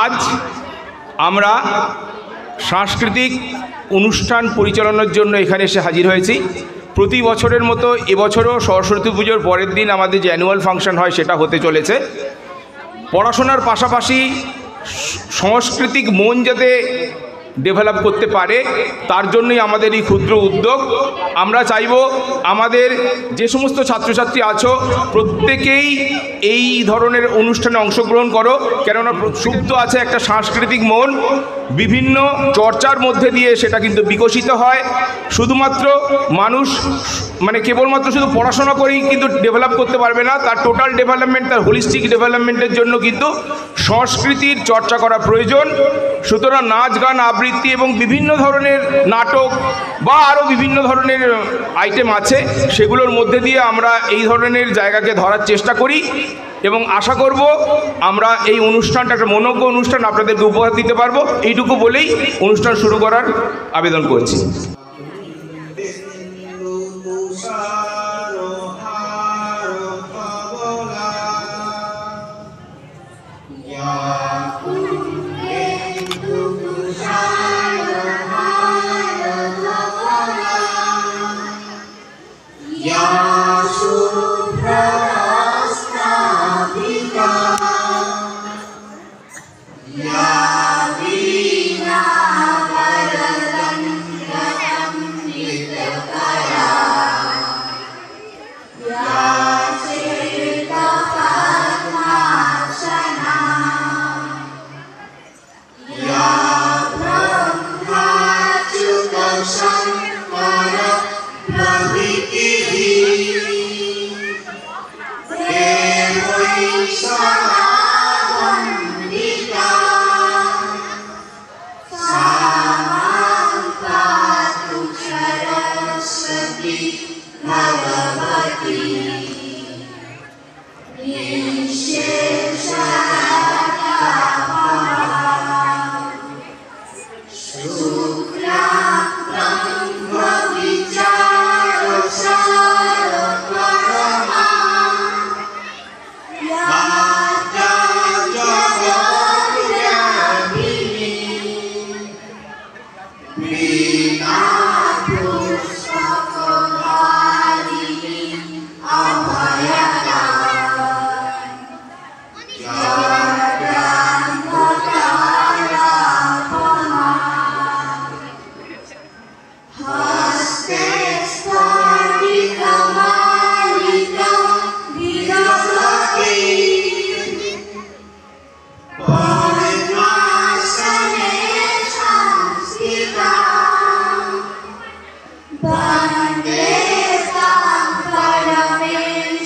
আজ আমরা সাংস্কৃতিক অনুষ্ঠান পরিচালনার জন্য এখানে এসে হাজির হয়েছি। প্রতি বছরের মতো এবছরও সরস্বতী পুজোর পরের দিন আমাদের যে অ্যানুয়াল ফাংশন হয় সেটা হতে চলেছে। পড়াশোনার পাশাপাশি সাংস্কৃতিক মন যাতে ডেভেলপ করতে পারে তার জন্যই আমাদের এই ক্ষুদ্র উদ্যোগ। আমরা চাইব আমাদের যে সমস্ত ছাত্রছাত্রী আছো প্রত্যেকেই এই ধরনের অনুষ্ঠানে অংশগ্রহণ করো, কেননা সুপ্ত আছে একটা সাংস্কৃতিক মন, বিভিন্ন চর্চার মধ্যে দিয়ে সেটা কিন্তু বিকশিত হয়। শুধুমাত্র মানুষ কেবলমাত্র শুধু পড়াশোনা করেই কিন্তু ডেভেলপ করতে পারবে না, তার টোটাল ডেভেলপমেন্ট, তার হোলিস্টিক ডেভেলপমেন্টের জন্য কিন্তু সংস্কৃতির চর্চা করা প্রয়োজন। সুতরাং নাচ গান আবৃত্তি এবং বিভিন্ন ধরনের নাটক বা আরও বিভিন্ন ধরনের আইটেম আছে, সেগুলোর মধ্যে দিয়ে আমরা এই ধরনের জায়গাকে ধরার চেষ্টা করি এবং আশা করব আমরা এই অনুষ্ঠানটা একটা মনোজ্ঞ অনুষ্ঠান আপনাদেরকে উপহার দিতে পারবো। এইটুকু বলেই অনুষ্ঠান শুরু করার আবেদন করছি। Bande Tam Parameshwari